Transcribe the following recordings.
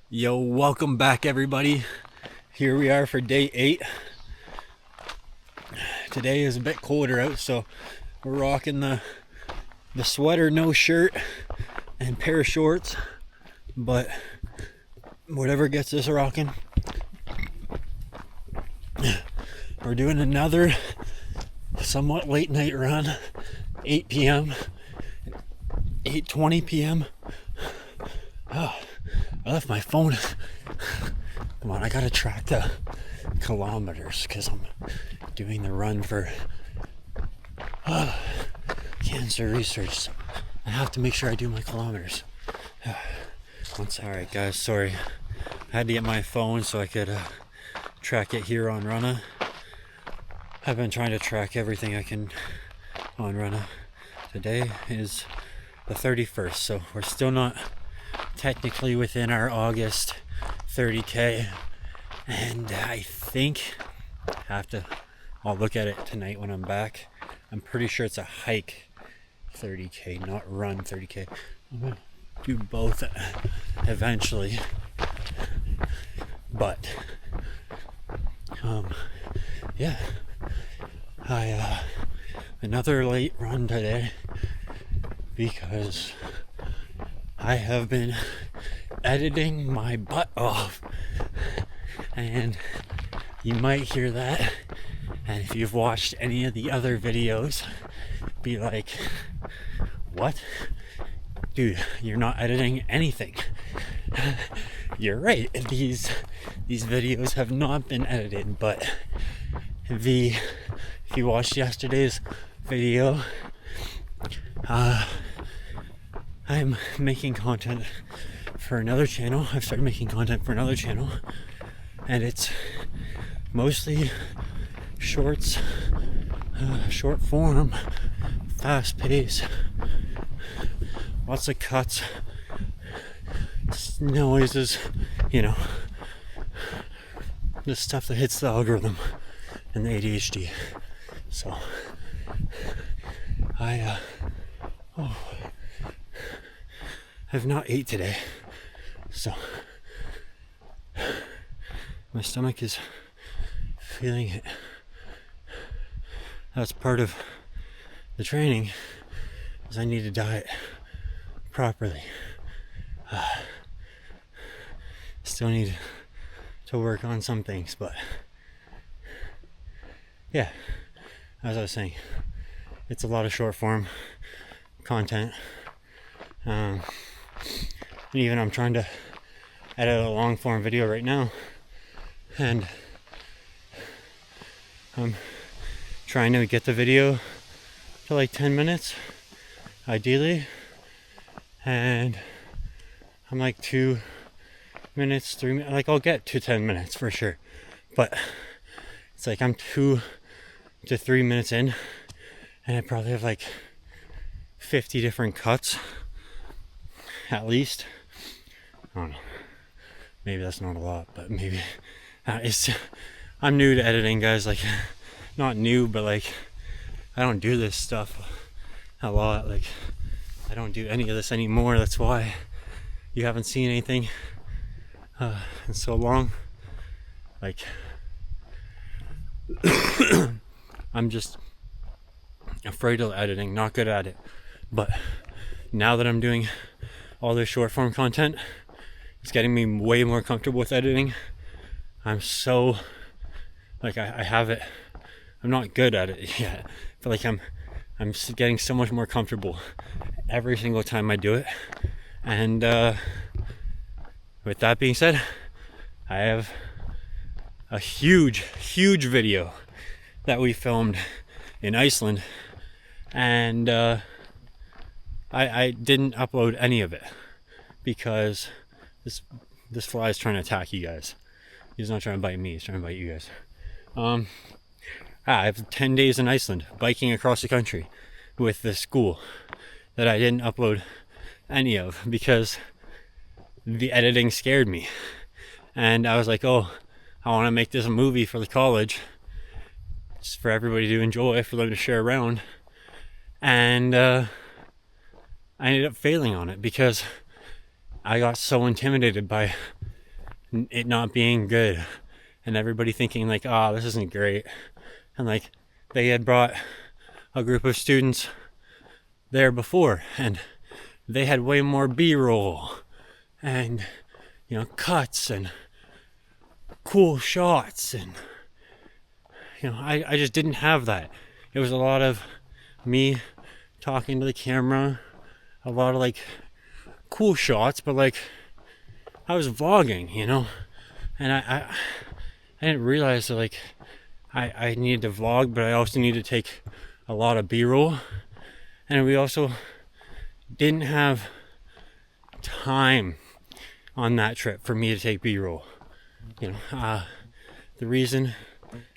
Yo, welcome back everybody. Here we are for day 8. Today is a bit colder out, so we're rocking the sweater, no shirt, and pair of shorts. But whatever gets us rocking. We're doing another somewhat late night run, 8 p.m., 8:20 p.m. Oh, I left my phone. Come on, I gotta track the kilometers because I'm doing the run for cancer research. So I have to make sure I do my kilometers. Alright guys, sorry. I had to get my phone so I could track it here on Runna. I've been trying to track everything I can on Runna. Today is the 31st, so we're still not technically within our August 30k, and I think I'll look at it tonight when I'm back. I'm pretty sure it's a hike 30k, not run 30k. I'm gonna do both eventually, but yeah, I another late run today because I have been editing my butt off, and you might hear that, and if you've watched any of the other videos, be like, what? Dude, you're not editing anything. You're right, these videos have not been edited, but if you watched yesterday's video, I'm making content for another channel. I've started making content for another channel, and it's mostly shorts, short form, fast pace, lots of cuts, noises, the stuff that hits the algorithm and the ADHD. So I have not ate today, so my stomach is feeling it. That's part of the training, is I need to diet properly. Still need to work on some things, but yeah, as I was saying, it's a lot of short form content. And even I'm trying to edit a long form video right now, and I'm trying to get the video to like 10 minutes ideally, and I'm like 2 minutes, 3 minutes, like I'll get to 10 minutes for sure, but it's like I'm 2 to 3 minutes in, and I probably have like 50 different cuts at least. I don't know, maybe that's not a lot, but maybe I'm new to editing, guys. Like, not new, but like I don't do this stuff a lot. Like, I don't do any of this anymore. That's why you haven't seen anything in so long. Like, I'm just afraid of editing, not good at it. But now that I'm doing all this short form content, it's getting me way more comfortable with editing. I'm so, like, I have it. I'm not good at it yet, but like I'm getting so much more comfortable every single time I do it. And with that being said, I have a huge video that we filmed in Iceland, and I didn't upload any of it because this fly is trying to attack you guys. He's not trying to bite me, he's trying to bite you guys. I have 10 days in Iceland biking across the country with the school that I didn't upload any of because the editing scared me. And I was like, oh, I want to make this a movie for the college, just for everybody to enjoy, for them to share around. And I ended up failing on it because I got so intimidated by it not being good, and everybody thinking like, oh, this isn't great. And like, they had brought a group of students there before, and they had way more B-roll and, you know, cuts and cool shots, and, you know, I just didn't have that. It was a lot of me talking to the camera, a lot of like cool shots, but like I was vlogging, you know, and I didn't realize that like I needed to vlog, but I also needed to take a lot of B-roll, and we also didn't have time on that trip for me to take B-roll. You know, the reason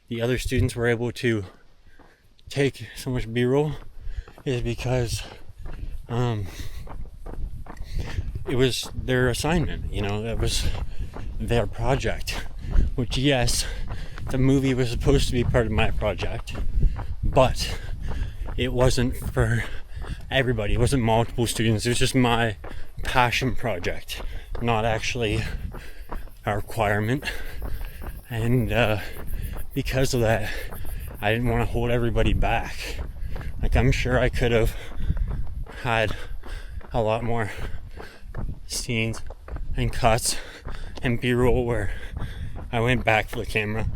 the other students were able to take so much B-roll is because it was their assignment, you know, that was their project, which, yes, the movie was supposed to be part of my project, but it wasn't for everybody. It wasn't multiple students. It was just my passion project, not actually a requirement. And because of that, I didn't want to hold everybody back. Like, I'm sure I could have had a lot more scenes and cuts and B-roll where I went back for the camera.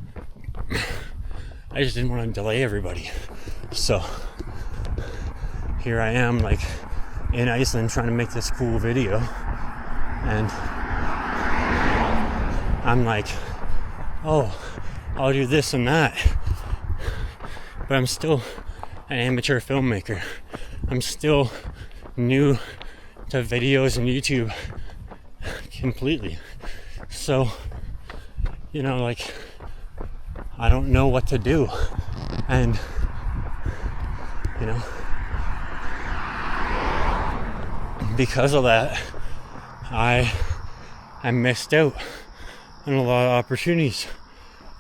I just didn't want to delay everybody. So here I am, like, in Iceland trying to make this cool video, and I'm like, oh, I'll do this and that, but I'm still an amateur filmmaker. I'm still new to videos and YouTube completely. So, you know, like, I don't know what to do, and, you know, because of that, I missed out on a lot of opportunities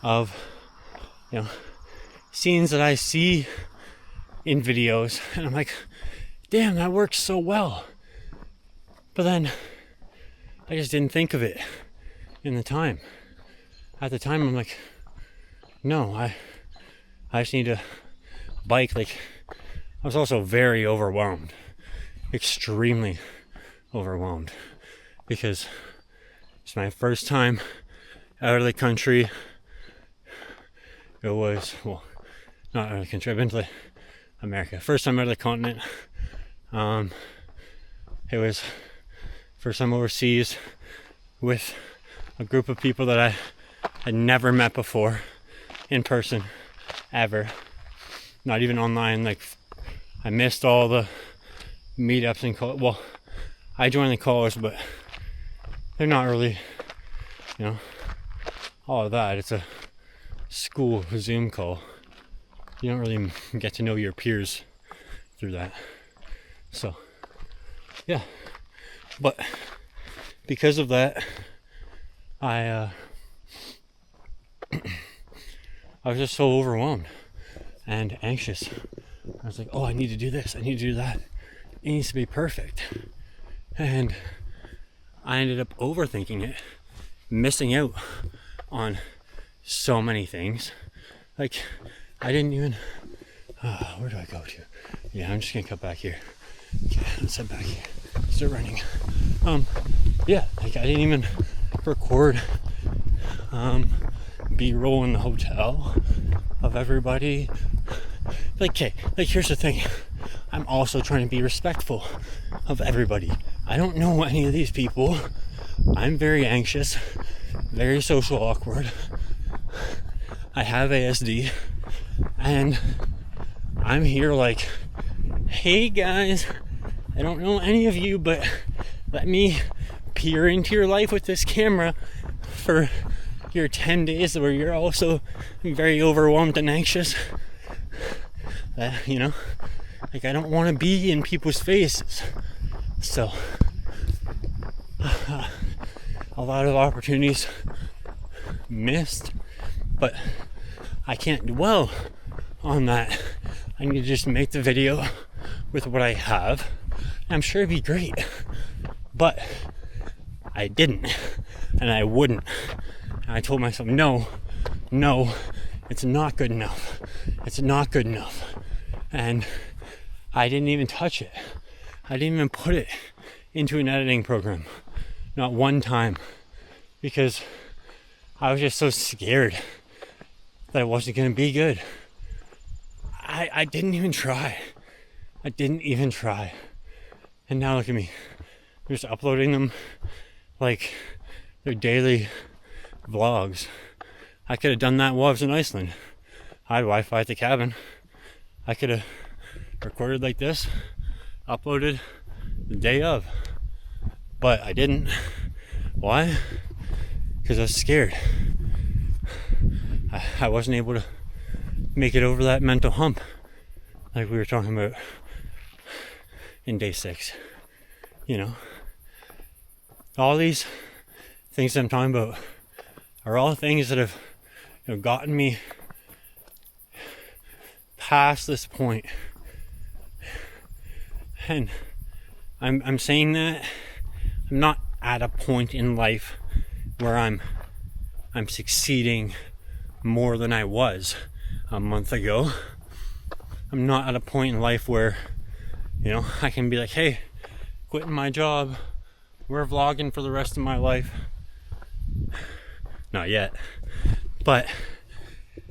of, you know, scenes that I see in videos, and I'm like, damn, that works so well. But then I just didn't think of it in the time. At the time, I'm like, no, I just need to bike. Like, I was also very overwhelmed, extremely overwhelmed, because it's my first time out of the country. It was, well, not out of the country, I've been to America. First time out of the continent. It was first time overseas with a group of people that I had never met before in person, ever. Not even online. Like, I missed all the meetups and calls. Well, I joined the calls, but they're not really, you know, all of that. It's a school Zoom call. You don't really get to know your peers through that. So, yeah. But because of that, I was just so overwhelmed and anxious. I was like, oh, I need to do this, I need to do that. It needs to be perfect. And I ended up overthinking it, missing out on so many things. Like, I didn't even, where do I go to? Yeah, I'm just gonna cut back here. Okay, let's head back here. Start running. Yeah, like, I didn't even record B-roll in the hotel of everybody. Like, okay, like, here's the thing. I'm also trying to be respectful of everybody. I don't know any of these people. I'm very anxious, very social awkward. I have ASD, and I'm here like, hey guys, I don't know any of you, but let me peer into your life with this camera for your 10 days where you're also very overwhelmed and anxious. You know, like, I don't want to be in people's faces. So, a lot of opportunities missed, but I can't dwell on that. I need to just make the video with what I have. I'm sure it'd be great, but I didn't. and I wouldn't. And I told myself, no, it's not good enough. It's not good enough. And I didn't even touch it. I didn't even put it into an editing program. Not one time. Because I was just so scared that it wasn't going to be good. I didn't even try. I didn't even try. And now look at me. I'm just uploading them like they're daily vlogs. I could have done that while I was in Iceland. I had Wi-Fi at the cabin. I could have recorded like this, uploaded the day of. But I didn't. Why? Because I was scared. I wasn't able to make it over that mental hump like we were talking about in day 6. You know, all these things I'm talking about are all things that have, you know, gotten me past this point. And I'm saying that I'm not at a point in life where I'm succeeding more than I was a month ago. I'm not at a point in life where, you know, I can be like, hey, quitting my job, we're vlogging for the rest of my life. Not yet. But,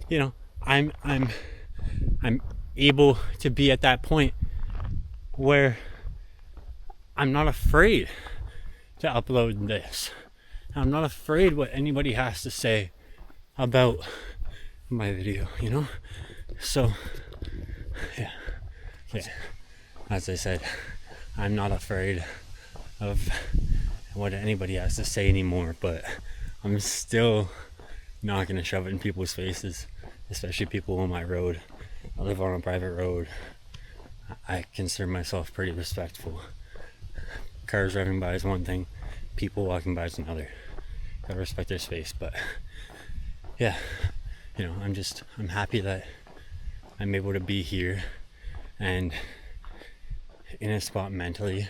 you know, I'm able to be at that point where I'm not afraid to upload this. I'm not afraid what anybody has to say about my video, you know? So, yeah. As I said, I'm not afraid of what anybody has to say anymore, but I'm still not gonna shove it in people's faces, especially people on my road. I live on a private road. I consider myself pretty respectful. Cars driving by is one thing, people walking by is another. Gotta respect their space, but yeah, you know, I'm happy that I'm able to be here and in a spot mentally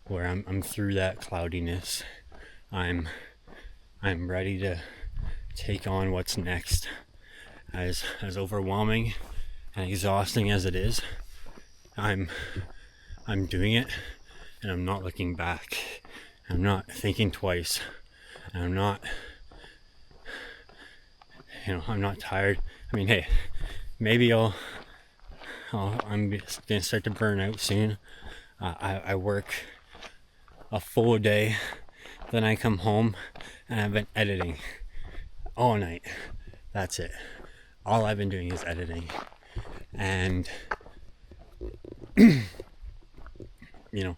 where I'm through that cloudiness. I'm ready to take on what's next. As overwhelming and exhausting as it is, I'm doing it, and I'm not looking back. I'm not thinking twice. I'm not tired. I mean, hey, maybe I'm gonna start to burn out soon. I work a full day, then I come home and I've been editing all night. That's it. All I've been doing is editing. And you know,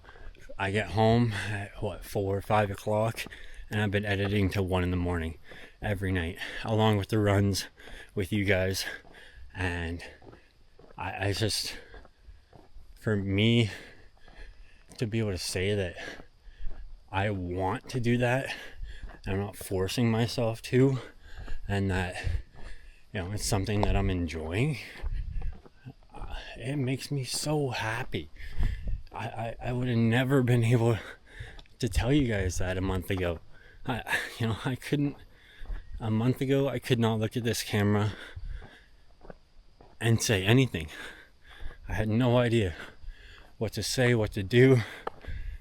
I get home at 4 or 5 o'clock, and I've been editing till 1 in the morning every night, along with the runs with you guys. And I just, for me to be able to say that I want to do that, I'm not forcing myself to, and that, you know, it's something that I'm enjoying, it makes me so happy. I would have never been able to tell you guys that a month ago. I couldn't. A month ago, I could not look at this camera and say anything. I had no idea what to say, what to do.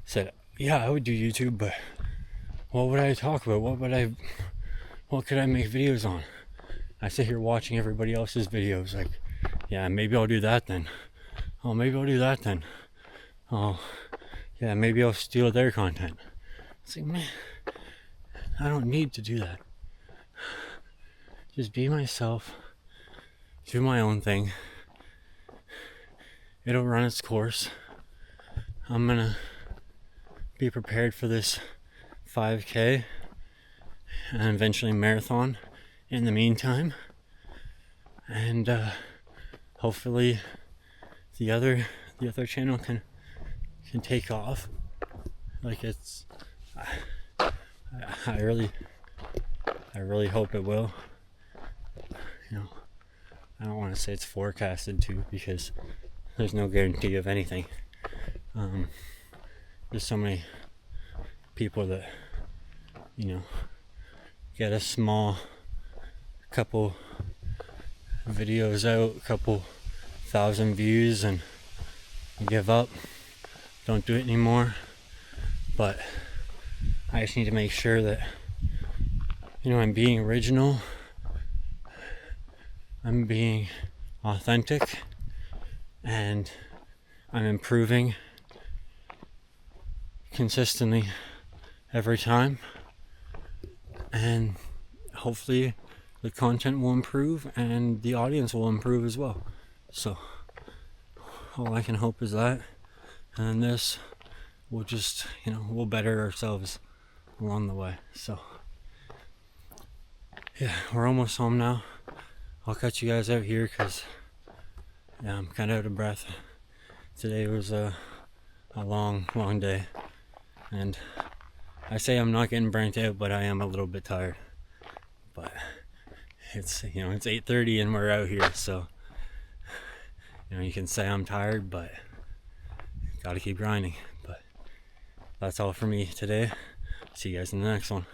Said, yeah, I would do YouTube, but what would I talk about? What could I make videos on? I sit here watching everybody else's videos, like, yeah, maybe I'll do that then. Oh, maybe I'll do that then. Oh, yeah, maybe I'll steal their content. It's like, man, I don't need to do that. Just be myself, do my own thing. It'll run its course. I'm gonna be prepared for this 5K and eventually marathon in the meantime. And hopefully the other channel can take off. Like it's, I really hope it will. You know, I don't want to say it's forecasted to, because there's no guarantee of anything. There's so many people that you know, get a small couple videos out, a couple thousand views, and give up, don't do it anymore. But I just need to make sure that, you know, I'm being original, I'm being authentic, and I'm improving consistently every time, and hopefully the content will improve and the audience will improve as well. So all I can hope is that, and this will just, you know, we'll better ourselves along the way. So yeah, we're almost home now. I'll cut you guys out here because, yeah, I'm kind of out of breath. Today was a long day, and I say I'm not getting burnt out, but I am a little bit tired. But it's, you know, it's 8:30 and we're out here, so, you know, you can say I'm tired, but gotta keep grinding. But that's all for me today. See you guys in the next one.